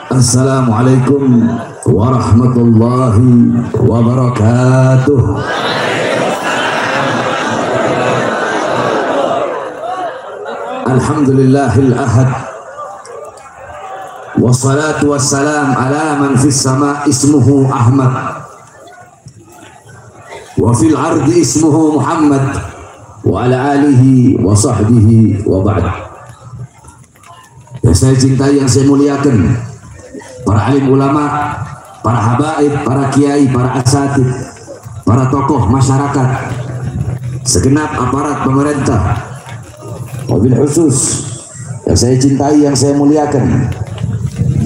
Assalamualaikum warahmatullahi wabarakatuh. Alhamdulillahil ahad, wassalatu wassalam ala man fis sama ismuhu Ahmad wa fil ardi ismuhu Muhammad wa ala alihi wa sahbihi wa ba'd. Yang saya cintai, yang saya muliakan, para alim ulama, para habaib, para kiai, para asatid, para tokoh masyarakat, segenap aparat pemerintah, wabil khusus yang saya cintai, yang saya muliakan,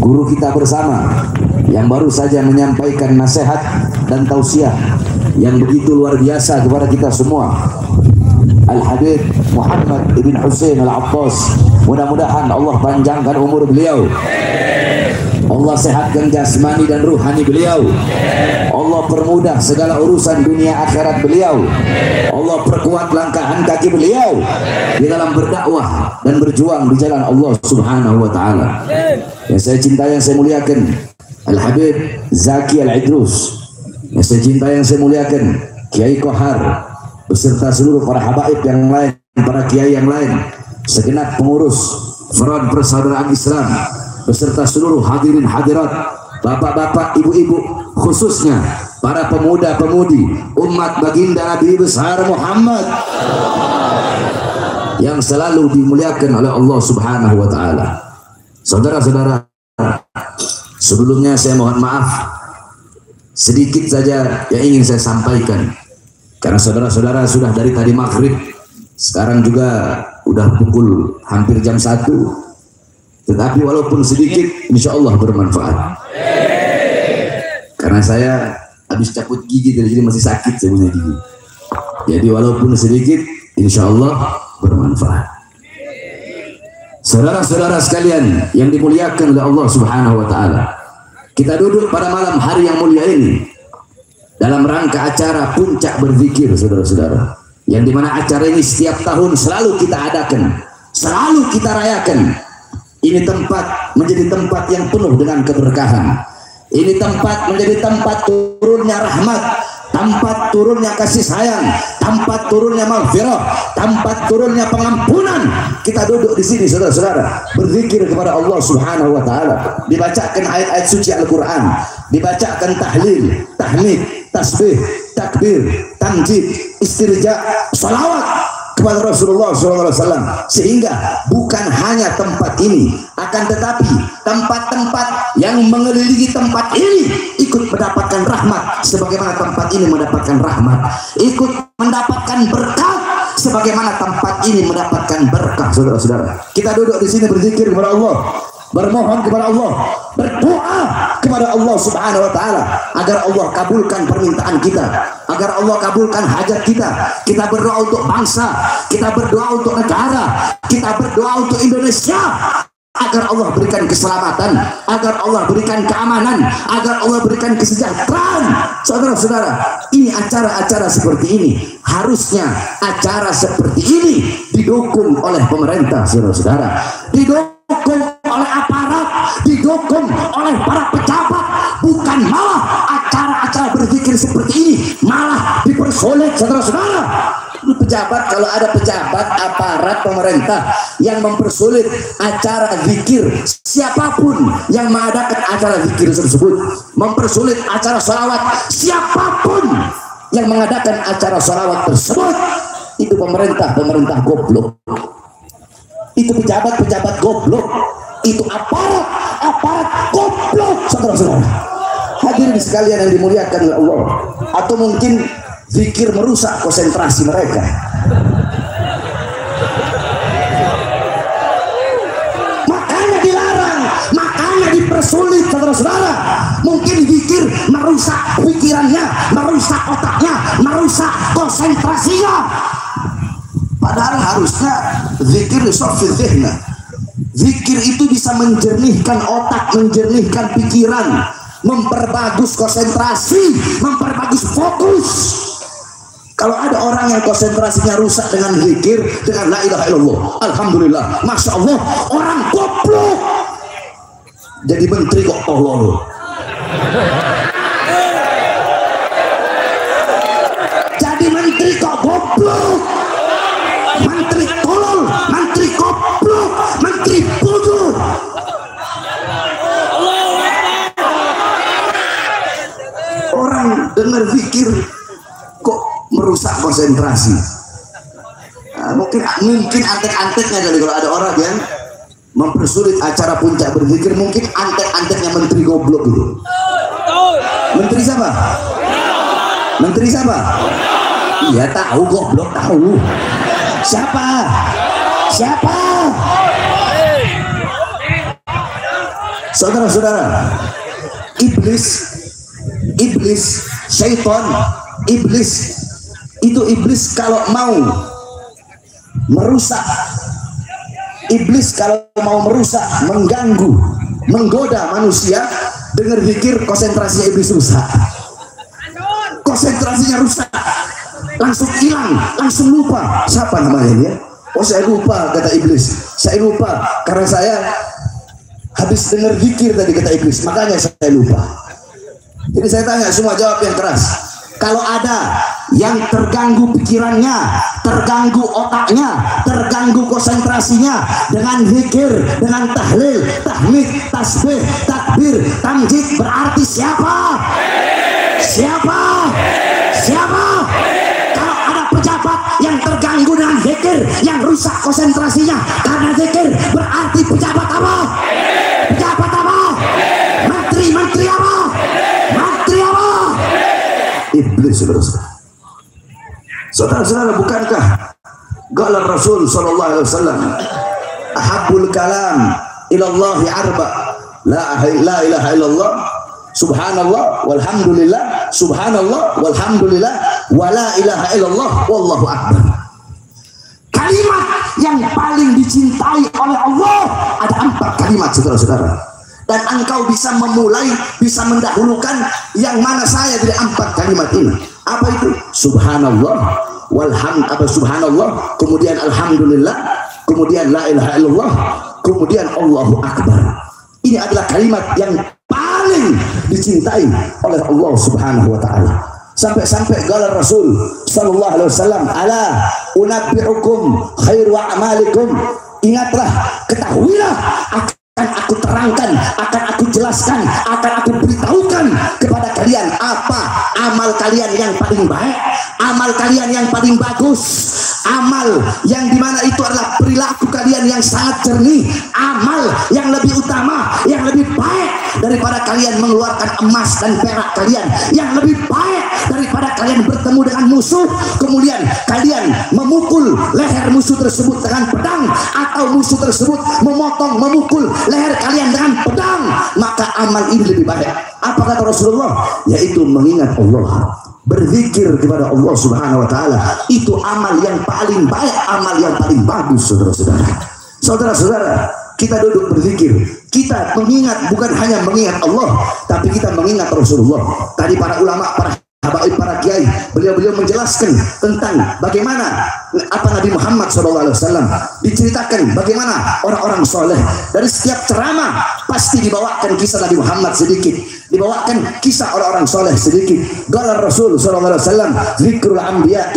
guru kita bersama yang baru saja menyampaikan nasihat dan tausiah yang begitu luar biasa kepada kita semua, Al-Habib Muhammad ibn Hussein Al-Abbas. Mudah-mudahan Allah panjangkan umur beliau, Allah sehatkan jasmani dan ruhani beliau, Allah permudah segala urusan dunia akhirat beliau, Allah perkuat langkahan kaki beliau di dalam berdakwah dan berjuang di jalan Allah Subhanahu wa taala. Yang saya cintai, yang saya muliakan, Al-Habib Zaki Al-Idrus. Yang saya cintai, yang saya muliakan, Kiai Kohar beserta seluruh para habaib yang lain, para kiai yang lain, segenap pengurus Front Persaudaraan Islam beserta seluruh hadirin hadirat, bapak-bapak, ibu-ibu, khususnya para pemuda-pemudi umat baginda Nabi besar Muhammad yang selalu dimuliakan oleh Allah Subhanahu wa taala. Saudara-saudara, sebelumnya saya mohon maaf sedikit saja yang ingin saya sampaikan, karena saudara-saudara sudah dari tadi maghrib, sekarang juga udah pukul hampir jam 1. Tetapi walaupun sedikit, insya Allah bermanfaat. Karena saya habis cabut gigi, jadi masih sakit sebenarnya gigi. Jadi walaupun sedikit, insya Allah bermanfaat. Saudara-saudara sekalian yang dimuliakan oleh Allah Subhanahu wa taala, kita duduk pada malam hari yang mulia ini dalam rangka acara puncak berzikir, saudara-saudara, yang dimana acara ini setiap tahun selalu kita adakan, selalu kita rayakan. Ini tempat menjadi tempat yang penuh dengan keberkahan. Ini tempat menjadi tempat turunnya rahmat, tempat turunnya kasih sayang, tempat turunnya maghfirah, tempat turunnya pengampunan. Kita duduk di sini, saudara-saudara, berzikir kepada Allah Subhanahu wa taala, dibacakan ayat-ayat suci Al-Qur'an, dibacakan tahlil, tahmid, tasbih, takbir, tamjid, istirja, salawat kepada Rasulullah SAW, sehingga bukan hanya tempat ini, akan tetapi tempat-tempat yang mengelilingi tempat ini ikut mendapatkan rahmat sebagaimana tempat ini mendapatkan rahmat, ikut mendapatkan berkat sebagaimana tempat ini mendapatkan berkah. Saudara-saudara, kita duduk di sini berzikir kepada Allah, bermohon kepada Allah, berdoa kepada Allah Subhanahu wa taala agar Allah kabulkan permintaan kita, agar Allah kabulkan hajat kita. Kita berdoa untuk bangsa, kita berdoa untuk negara, kita berdoa untuk Indonesia, agar Allah berikan keselamatan, agar Allah berikan keamanan, agar Allah berikan kesejahteraan. Saudara-saudara, ini acara-acara seperti ini, harusnya acara seperti ini didukung oleh pemerintah, saudara-saudara, didukung oleh aparat, didukung oleh para pejabat, bukan malah acara-acara berzikir seperti ini malah dipersulit, saudara-saudara. Pejabat, kalau ada pejabat aparat pemerintah yang mempersulit acara zikir, siapapun yang mengadakan acara zikir tersebut, mempersulit acara sholawat, siapapun yang mengadakan acara sholawat tersebut, itu pemerintah goblok, itu pejabat goblok, itu aparat goblok, saudara-saudara. Hadirin sekalian yang dimuliakan oleh Allah. Atau mungkin zikir merusak konsentrasi mereka. Makanya dilarang, makanya dipersulit, saudara-saudara. Mungkin zikir merusak pikirannya, merusak otaknya, merusak konsentrasinya. Padahal harusnya zikir sofil zihna. Zikir itu bisa menjernihkan otak, menjernihkan pikiran, memperbagus konsentrasi, memperbagus fokus. Kalau ada orang yang konsentrasinya rusak dengan zikir, dengan la ilaha illallah, alhamdulillah, masya Allah, orang goblok. jadi menteri kok tolol. Jadi menteri kok goblok, menteri tolol, menteri goblok, menteri bodoh. Orang dengar zikir kok merusak konsentrasi. Nah, mungkin antek-anteknya kali kalau ada orang yang mempersulit acara puncak berzikir, mungkin antek-anteknya menteri goblok itu. Menteri siapa? Menteri siapa? Iya tahu, goblok tahu. Siapa? Siapa? Saudara-saudara, iblis, syaitan, iblis kalau mau merusak, mengganggu, menggoda manusia, dengar zikir, konsentrasinya iblis rusak. Konsentrasinya rusak, langsung hilang, langsung lupa. Siapa namanya dia? Oh saya lupa, kata iblis. Saya lupa karena saya habis dengar zikir tadi, kata iblis, makanya saya lupa. Jadi saya tanya semua, jawab yang keras. Kalau ada yang terganggu pikirannya, terganggu otaknya, terganggu konsentrasinya dengan zikir, dengan tahlil, tahmid, tasbih, takbir, tamjid, berarti siapa? Siapa? Siapa? Kalau ada pejabat yang terganggu dengan zikir, yang rusak konsentrasinya karena zikir, berarti pejabat apa? Pejabat apa? Menteri apa? Menteri apa? Iblis, saudara-saudara. Bukankah qala Rasul sallallahu alaihi wasallam, ahabbul kalam ilallahi arba, la ilaha illallah, subhanallah walhamdulillah, subhanallah walhamdulillah, wa la ilaha illallah, wallahu akbar. Kalimat yang paling dicintai oleh Allah ada 4 kalimat, saudara-saudara. Dan engkau bisa memulai, bisa mendahulukan yang mana saya dari 4 kalimat ini. Apa itu? Subhanallah, subhanallah, kemudian alhamdulillah, kemudian la ilaha illallah, kemudian Allahu akbar. Ini adalah kalimat yang paling dicintai oleh Allah Subhanahu wa taala. Sampai-sampai qala Rasul sallallahu alaihi wasallam, ala unabbi'ukum khairu a'malikum. Ingatlah, ketahuilah, akan aku terangkan, akan aku jelaskan, akan aku beritahukan kepada kalian apa amal kalian yang paling baik, amal kalian yang paling bagus, amal yang dimana itu adalah perilaku kalian yang sangat jernih, amal yang lebih utama, yang lebih baik daripada kalian mengeluarkan emas dan perak kalian, yang lebih baik daripada kalian bertemu dengan musuh, kemudian kalian memukul leher musuh tersebut dengan pedang, atau musuh tersebut memukul leher kalian dengan pedang, maka amal ini lebih baik. Apa kata Rasulullah? Yaitu mengingat Allah, berzikir kepada Allah Subhanahu wa taala. Itu amal yang paling baik, amal yang paling bagus, saudara-saudara. Saudara-saudara, kita duduk berzikir, kita mengingat, bukan hanya mengingat Allah, tapi kita mengingat Rasulullah. Tadi para ulama, para habaib, para kiai, beliau menjelaskan tentang bagaimana Nabi Muhammad SAW diceritakan bagaimana orang-orang soleh. Dari setiap ceramah pasti dibawakan kisah Nabi Muhammad sedikit, dibawakan kisah orang-orang soleh sedikit. Qala Rasul SAW, zikrul anbiya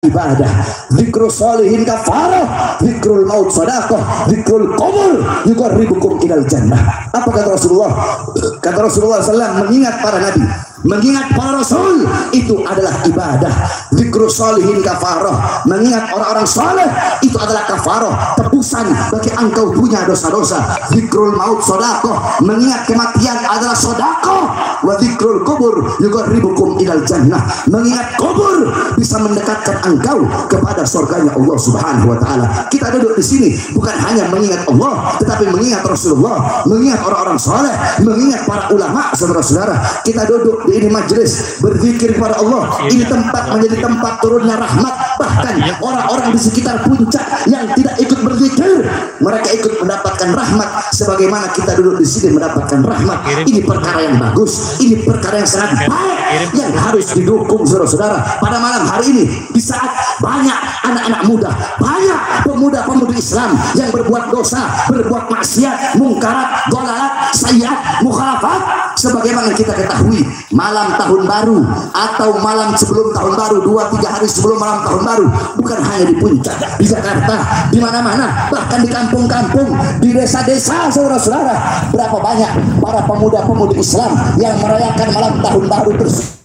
ibadah, zikrul solihin kafarah, zikrul maut sadaqah, zikrul qabr yuqarribukum ilal jannah. Apa kata Rasulullah? Kata Rasulullah SAW, mengingat para nabi, mengingat para rasul itu adalah ibadah. Zikrul solihin kafarah, mengingat orang-orang soleh itu adalah kafarah, tebusan bagi engkau punya dosa-dosa. Zikrul maut sadaqah, mengingat kematian adalah sadaqah. Wa zikrul kubur yuqarribukum ilal jannah, mengingat kubur bisa mendekatkan engkau kepada surganya Allah Subhanahu wa taala. Kita duduk di sini bukan hanya mengingat Allah, tetapi mengingat Rasulullah, mengingat orang-orang soleh, mengingat para ulama, saudara-saudara. Kita duduk duduk di ini majelis berzikir kepada Allah. Ini tempat menjadi tempat turunnya rahmat. Bahkan orang-orang di sekitar puncak yang tidak ikut berzikir, mereka ikut mendapatkan rahmat sebagaimana kita duduk di sini mendapatkan rahmat. Ini perkara yang bagus, ini perkara yang sangat baik yang harus didukung saudara-saudara. Pada malam hari ini, di saat banyak anak-anak muda, banyak pemuda-pemudi Islam yang berbuat dosa, berbuat maksiat, mungkarat, dolalat, sayyiat, mukhalafat, sebagaimana kita ketahui, malam tahun baru atau malam sebelum tahun baru, 2-3 hari sebelum malam tahun baru, bukan hanya di puncak, di Jakarta, di mana-mana, bahkan di kampung-kampung, di desa-desa, saudara-saudara, berapa banyak para pemuda-pemudi Islam yang merayakan malam tahun baru tersebut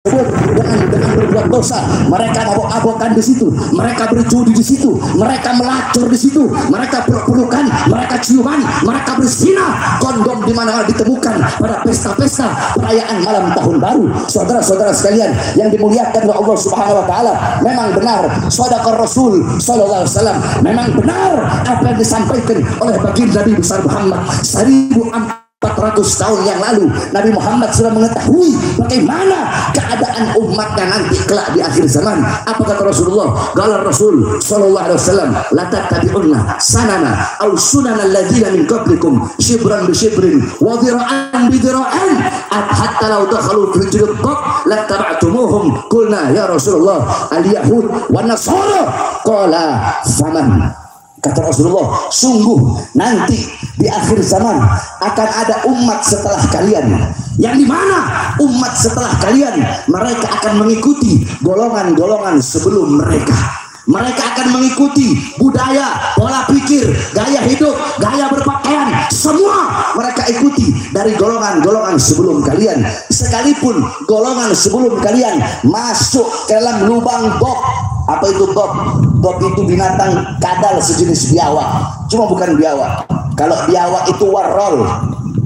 dengan berbuat dosa. Mereka mabok-mabokan di situ, mereka berjudi di situ, mereka melacur di situ, mereka peluk-pelukan, mereka ciuman, mereka berzina. Kondom di mana-mana ditemukan pada pesta-pesta perayaan malam tahun baru. Saudara-saudara sekalian yang dimuliakan oleh Allah Subhanahu wa taala, memang benar shadaqar Rasul sallallahu alaihi wasallam, memang benar apa yang disampaikan oleh baginda Nabi besar Muhammad 1400 tahun yang lalu. Nabi Muhammad sudah mengetahui bagaimana keadaan umatnya nanti kelak di akhir zaman. Apa kata Rasulullah? Qala Rasul sallallahu alaihi wasallam, la tattabi'unna sanana aw sunanal ladzina min qablikum shibran bi shibrin wa dhira'an bi dhira'an hatta law dakhalu fi jilid la taba'tumuhum. Qulna ya Rasulullah al-yahud wan nasara. Qala faman. Kata Rasulullah, sungguh nanti di akhir zaman akan ada umat setelah kalian, yang dimana umat setelah kalian mereka akan mengikuti golongan-golongan sebelum mereka. Mereka akan mengikuti budaya, pola pikir, gaya hidup, gaya berpakaian, semua mereka ikuti dari golongan-golongan sebelum kalian. Sekalipun golongan sebelum kalian masuk ke dalam lubang bob. Apa itu bob? Bob itu binatang kadal sejenis biawak, cuma bukan biawak. Kalau biawak itu warrol,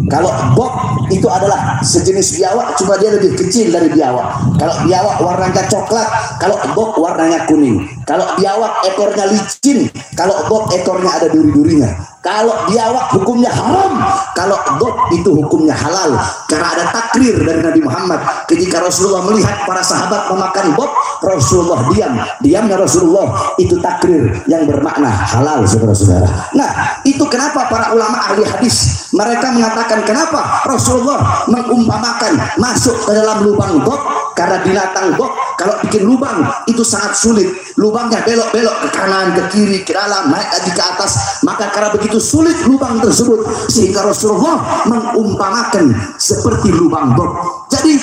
kalau bob itu adalah sejenis biawak, cuma dia lebih kecil dari biawak. Kalau biawak warnanya coklat, kalau bob warnanya kuning. Kalau biawak ekornya licin, kalau bob ekornya ada duri-durinya. Kalau biawak hukumnya haram, kalau bob itu hukumnya halal. Karena ada takrir dari Nabi Muhammad. Ketika Rasulullah melihat para sahabat memakan bob, Rasulullah diam. Diamnya Rasulullah itu takrir yang bermakna halal, saudara-saudara. Nah, itu kenapa para ulama ahli hadis mereka mengatakan kenapa Rasulullah mengumpamakan masuk ke dalam lubang bob. Karena binatang bob kalau bikin lubang itu sangat sulit. Lubangnya belok-belok ke kanan, ke kiri, ke dalam, naik lagi ke atas. Maka karena begitu sulit lubang tersebut, sehingga Rasulullah mengumpamakan seperti lubang bob. Jadi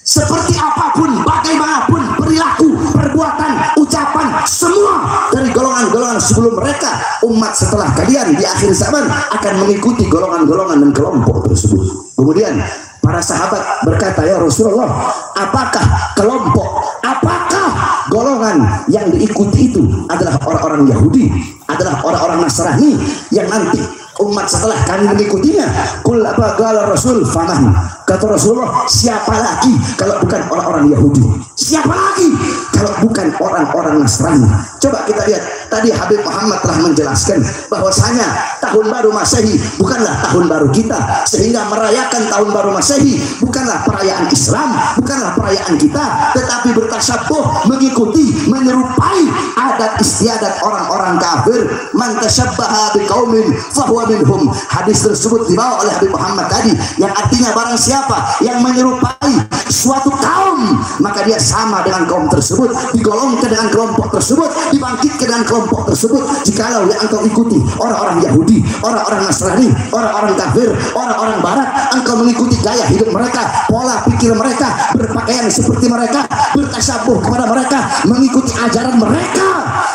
seperti apapun, bagaimanapun perilaku, perbuatan, ucapan, semua dari golongan-golongan sebelum mereka, umat setelah kalian di akhir zaman akan mengikuti golongan-golongan dan kelompok tersebut. Kemudian para sahabat berkata, ya Rasulullah, apakah kelompok, apakah golongan yang diikuti itu adalah orang-orang Yahudi, adalah orang-orang Nasrani yang nanti umat setelah kami mengikutinya? Kul apa qala Rasul faman. Kata Rasulullah, siapa lagi kalau bukan orang-orang Yahudi? Siapa lagi kalau bukan orang-orang Nasrani? Coba kita lihat, tadi Habib Muhammad telah menjelaskan bahwasanya tahun baru Masehi bukanlah tahun baru kita, sehingga merayakan tahun baru Masehi bukanlah perayaan Islam, bukanlah perayaan kita, tetapi bertasyabuh, mengikuti, menyerupai adat istiadat orang-orang kafir. Man tasyabbaha biqaumin fahuwa minhum. Hadis tersebut dibawa oleh Habib Muhammad tadi, yang artinya barang siapa yang menyerupai suatu kaum, maka dia sama dengan kaum tersebut, digolongkan dengan kelompok tersebut, dibangkitkan dengan kelompok tersebut. Jikalau yang engkau ikuti orang-orang Yahudi, orang-orang Nasrani, orang-orang kafir, orang-orang Barat, engkau mengikuti gaya hidup mereka, pola pikir mereka, berpakaian seperti mereka, bertasyabuh kepada mereka, mengikuti ajaran mereka,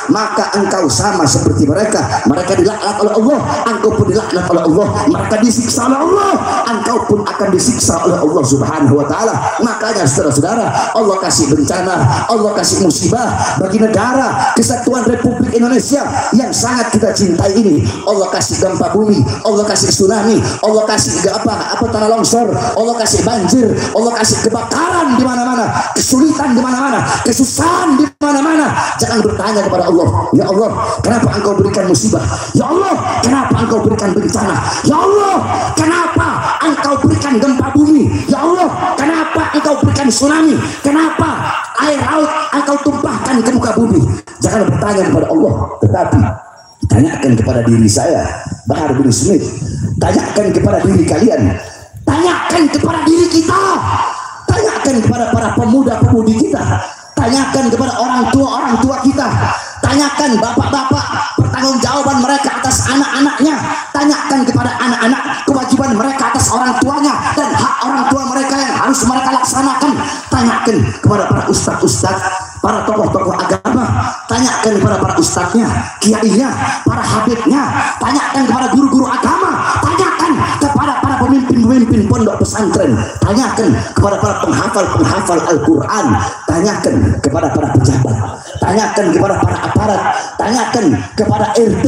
maka engkau sama seperti mereka. Mereka dilaknat oleh Allah, engkau pun dilaknat oleh Allah. Mereka disiksa oleh Allah, engkau pun akan disiksa oleh Allah Subhanahu wa taala. Makanya saudara-saudara, Allah kasih bencana, Allah kasih musibah bagi negara kesatuan Republik Indonesia yang sangat kita cintai ini. Allah kasih gempa bumi, Allah kasih tsunami, Allah kasih apa tanah longsor, Allah kasih banjir, Allah kasih kebakaran di mana-mana, kesulitan di mana-mana, kesusahan di mana-mana. Jangan bertanya kepada Allah, ya Allah, kenapa engkau berikan musibah? Ya Allah, kenapa engkau berikan bencana? Ya Allah, kenapa engkau berikan gempa bumi? Ya Allah, kenapa engkau berikan menjadikan tsunami? Kenapa air laut engkau tumpahkan ke muka bumi? Jangan bertanya kepada Allah, tetapi tanyakan kepada diri saya, Bahar bin Smith. Tanyakan kepada diri kalian, tanyakan kepada diri kita, tanyakan kepada para pemuda-pemudi kita, tanyakan kepada orang tua kita, tanyakan bapak-bapak pertanggungjawaban mereka atas anak-anaknya, tanyakan kepada anak-anak kewajiban mereka atas orang tuanya dan hak orang tua mereka yang harus mereka laksanakan. Tanyakan kepada para ustadz-ustadz, para tokoh-tokoh agama, tanyakan kepada para ustadznya, kiainya, para habibnya, tanyakan kepada guru-guru agama, tanyakan kepada para pemimpin-pemimpin pondok pesantren, tanyakan kepada para penghafal Al-Quran, tanyakan kepada para pejabat, tanyakan kepada para aparat, tanyakan kepada RT,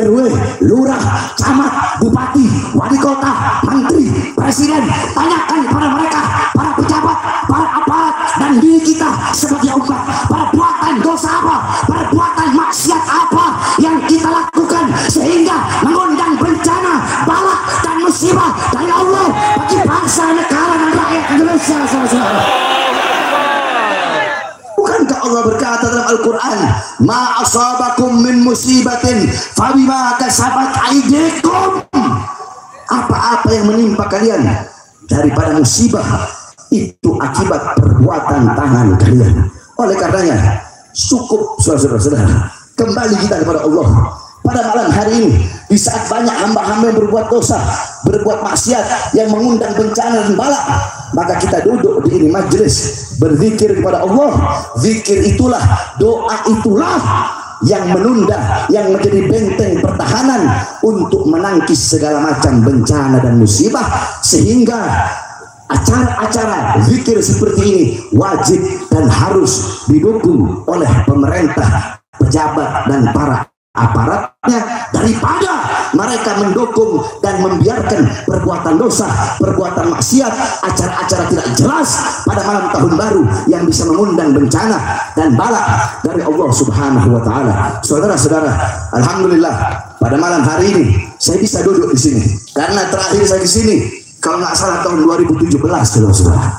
RW, lurah, camat, bupati, wali kota, menteri, presiden, tanyakan kepada mereka, para pejabat, para aparat, dan diri kita sebagai umat, perbuatan dosa apa, perbuatan maksiat apa yang kita lakukan sehingga mengundang bencana, bala dan musibah dari Allah bagi bangsa, negara dan rakyat Indonesia. Bukankah Allah berkata dalam Al-Quran, ma asabakum min musibatin fabima kasabat aydikum, apa-apa yang menimpa kalian daripada musibah itu akibat perbuatan tangan kalian. Oleh karenanya cukup saudara-saudara, kembali kita kepada Allah pada malam hari ini. Di saat banyak hamba-hamba yang berbuat dosa, berbuat maksiat yang mengundang bencana dan bala, maka kita duduk di ini majelis berzikir kepada Allah. Zikir itulah, doa itulah yang menunda, yang menjadi benteng pertahanan untuk menangkis segala macam bencana dan musibah, sehingga acara-acara zikir seperti ini wajib dan harus didukung oleh pemerintah, pejabat dan para aparatnya, daripada mereka mendukung dan membiarkan perbuatan dosa, perbuatan maksiat, acara-acara tidak jelas pada malam tahun baru yang bisa mengundang bencana dan bala dari Allah Subhanahu wa taala. Saudara-saudara, alhamdulillah pada malam hari ini saya bisa duduk di sini karena terakhir saya di sini kalau nggak salah tahun 2017, saudara-saudara.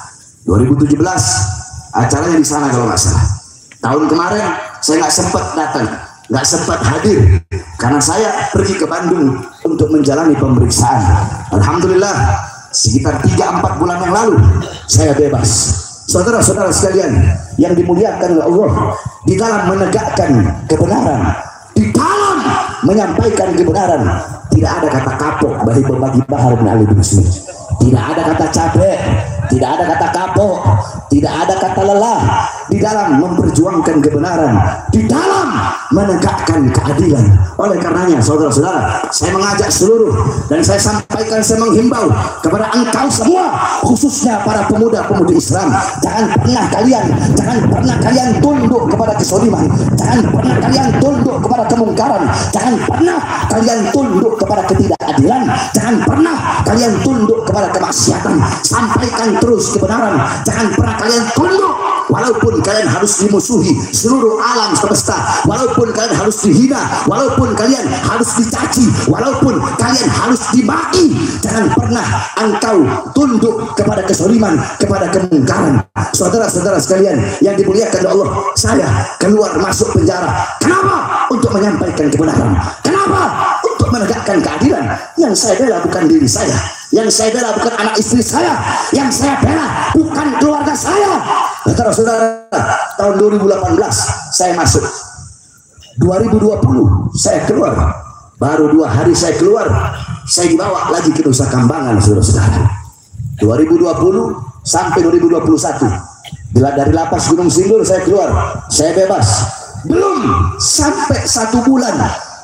2017 acaranya di sana kalau nggak salah. Tahun kemarin saya nggak sempat datang, nggak sempat hadir karena saya pergi ke Bandung untuk menjalani pemeriksaan. Alhamdulillah sekitar 3-4 bulan yang lalu saya bebas. Saudara-saudara sekalian yang dimuliakan oleh Allah, di dalam menegakkan kebenaran, di dalam menyampaikan kebenaran, tidak ada kata kapok bagi Bahar bin Ali bin Smith. Tidak ada kata capek, tidak ada kata kapok, tidak ada kata lelah di dalam memperjuangkan kebenaran, di dalam menegakkan keadilan. Oleh karenanya saudara-saudara, saya mengajak seluruh dan saya sampaikan, saya menghimbau kepada engkau semua, khususnya para pemuda-pemudi Islam, jangan pernah kalian tunduk kepada kesoliman, jangan pernah kalian tunduk kepada kemungkaran, jangan pernah kalian tunduk kepada ketidakadilan, jangan pernah kalian tunduk kepada kemaksiatan. Sampaikan terus kebenaran, jangan pernah kalian tunduk walaupun kalian harus dimusuhi seluruh alam semesta, walaupun kalian harus dihina, walaupun kalian harus dicaci, walaupun kalian harus dimaki. Jangan pernah engkau tunduk kepada kesoliman, kepada kemungkaran. Saudara-saudara sekalian yang dimuliakan oleh Allah, saya keluar masuk penjara. Kenapa? Untuk menyampaikan kebenaran. Kenapa? Untuk menegakkan keadilan. Yang saya bela bukan diri saya, yang saya bela bukan anak istri saya, yang saya bela bukan keluarga saya. Saudara-saudara, tahun 2018 saya masuk, 2020 saya keluar, baru 2 hari saya keluar, saya dibawa lagi ke Nusa Kambangan. Saudara-saudara, 2020 sampai 2021 bila dari lapas Gunung Sindur saya keluar, saya bebas. Belum sampai 1 bulan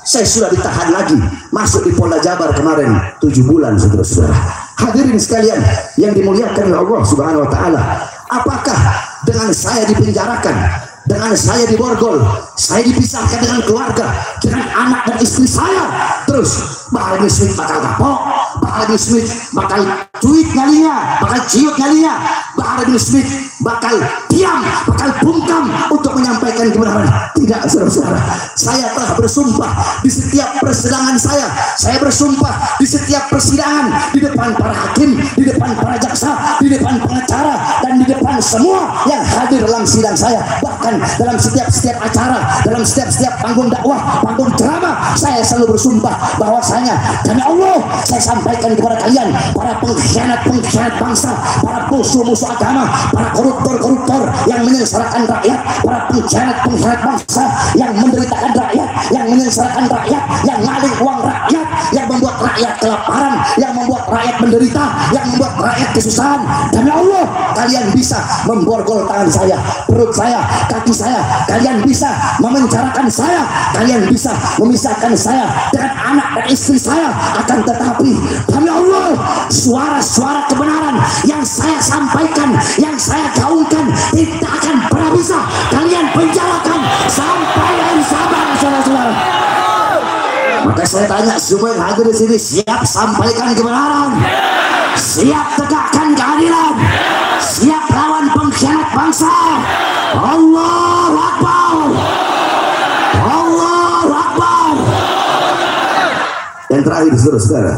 saya sudah ditahan lagi, masuk di Polda Jabar kemarin 7 bulan. Saudara-saudara, hadirin sekalian yang dimuliakan oleh Allah Subhanahu wa taala, apakah dengan saya dipenjarakan, dengan saya diborgol, saya dipisahkan dengan keluarga, dengan anak dan istri saya, terus Bahar bin Smith bakal kapok, Bahar bin Smith bakal cuit nyalinya, bakal ciut nyalinya. Bahar bin Smith bakal diam, bakal bungkam untuk menyampaikan kebenaran. Tidak, saudara-saudara, saya telah bersumpah di setiap persidangan saya bersumpah di setiap persidangan, di depan para hakim, di depan para jaksa, di depan pengacara, dan di depan semua yang hadir dalam sidang saya. Bahkan dalam setiap acara, dalam setiap panggung dakwah, panggung ceramah, saya selalu bersumpah bahwasanya demi Allah saya sampaikan kepada kalian, para pengkhianat bangsa, para musuh-musuh agama, para koruptor yang menyengsarakan rakyat, para pengkhianat bangsa yang menderitakan rakyat, yang menyengsarakan rakyat, yang ngalir uang rakyat, yang membuat rakyat kelaparan, yang membuat rakyat menderita, yang membuat rakyat kesusahan. Demi Allah kalian bisa memborgol tangan saya, perut saya, kaki saya, kalian bisa memenjarakan saya, kalian bisa memisahkan saya dengan anak dan istri saya. Akan tetapi demi Allah, suara-suara kebenaran yang saya sampaikan, yang saya gaungkan, tidak akan pernah bisa kalian penjarakan sampai hari Sabang, saudara-saudara. Maka saya tanya semua yang hadir di sini, siap sampaikan kebenaran, siap tegakkan keadilan, siap lawan pengkhianat bangsa? Allahu Akbar, Allahu Akbar. Yang terakhir, saudara-saudara,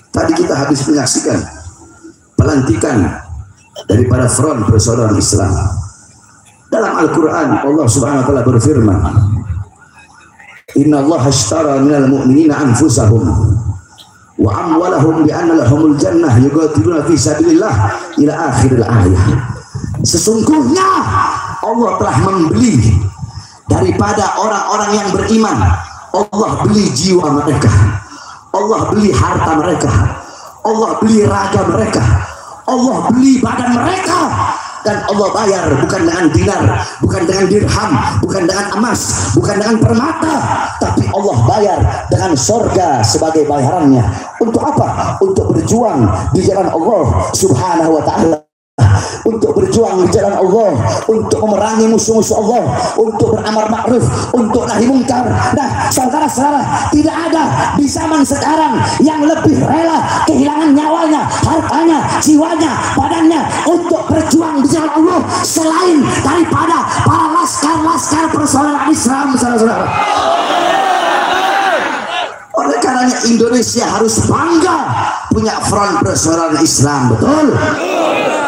tadi kita habis menyaksikan pelantikan daripada Front Persaudaraan Islam. Dalam Al-Quran Allah Subhanahu wa Ta'ala berfirman, Inna Allah ashtara minal mu'minina anfusahum wa amwalahum bi'anna lahumul jannah yuqatiluna fi sabilillah ila akhiril ayah. Sesungguhnya Allah telah membeli daripada orang-orang yang beriman. Allah beli jiwa mereka, Allah beli harta mereka, Allah beli raga mereka, Allah beli badan mereka. Dan Allah bayar bukan dengan dinar, bukan dengan dirham, bukan dengan emas, bukan dengan permata, tapi Allah bayar dengan sorga sebagai bayarannya. Untuk apa? Untuk berjuang di jalan Allah Subhanahu wa Ta'ala, untuk berjuang di jalan Allah, untuk memerangi musuh-musuh Allah, untuk beramar ma'ruf, untuk nahi mungkar. Nah, saudara-saudara, tidak ada di zaman sekarang yang lebih rela kehilangan nyawanya, hartanya, jiwanya, badannya untuk berjuang di jalan Allah selain daripada para laskar-laskar persaudaraan Islam, saudara-saudara. Oleh karenanya Indonesia harus bangga punya Front Persaudaraan Islam, betul?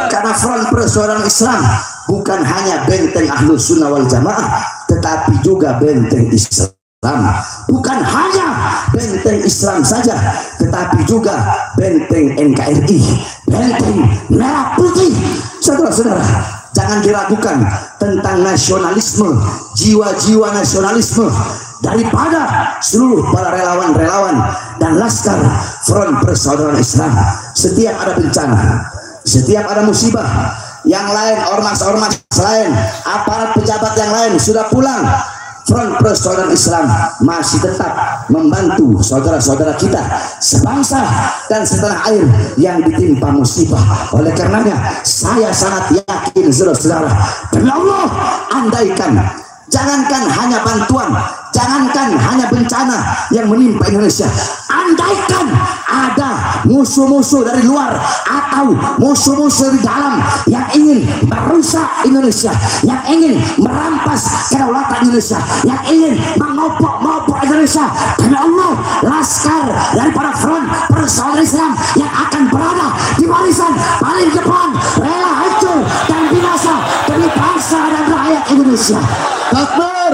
Karena Front Persaudaraan Islam bukan hanya benteng Ahlus Sunnah wal Jamaah, tetapi juga benteng Islam. Bukan hanya benteng Islam saja, tetapi juga benteng NKRI, benteng merah putih. Saudara-saudara, jangan diragukan tentang nasionalisme, jiwa-jiwa nasionalisme daripada seluruh para relawan-relawan dan laskar Front Persaudaraan Islam. Setiap ada bencana, setiap ada musibah, yang lain, ormas-ormas lain, aparat pejabat yang lain sudah pulang, Front Persaudaraan Islam masih tetap membantu saudara-saudara kita sebangsa dan setanah air yang ditimpa musibah. Oleh karenanya saya sangat yakin, saudara-saudara, demi Allah, andaikan jangankan hanya bantuan, jangankan hanya bencana yang menimpa Indonesia, andaikan ada musuh-musuh dari luar atau musuh-musuh di dalam yang ingin merusak Indonesia, yang ingin merampas kedaulatan Indonesia, yang ingin mengopok-mopok Indonesia, demi Allah, laskar daripada Front Persaudaraan Islam yang akan berada di barisan paling depan, rela hancur dan binasa demi bangsa dan rakyat Indonesia. Takbir.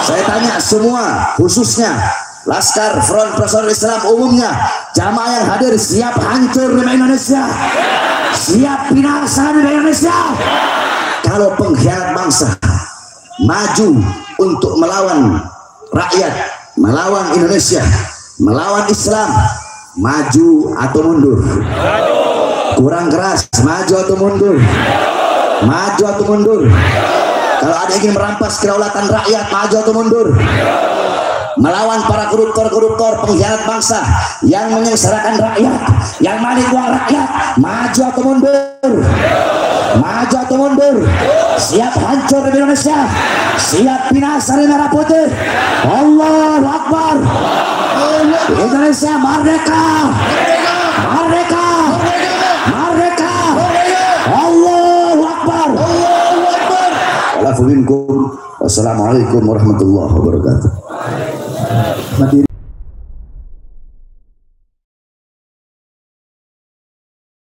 Saya tanya semua, khususnya laskar Front Persaudaraan Islam umumnya, jamaah yang hadir, siap hancur di Indonesia, siap binasa di Indonesia. Kalau pengkhianat bangsa maju untuk melawan rakyat, melawan Indonesia, melawan Islam, maju atau mundur? Kurang keras, maju atau mundur? Maju atau mundur? Kalau ada yang ingin merampas kedaulatan rakyat, maju atau mundur? Melawan para koruptor-koruptor pengkhianat bangsa yang menyengsarakan rakyat, yang maling uang rakyat, maju atau mundur? Maju atau mundur? Siap hancur di Indonesia, siap binasa di merah putih. Allahu Akbar. Indonesia merdeka, Merdeka! Merdeka! Allahu Akbar! Allahu Akbar! Assalamualaikum warahmatullahi wabarakatuh.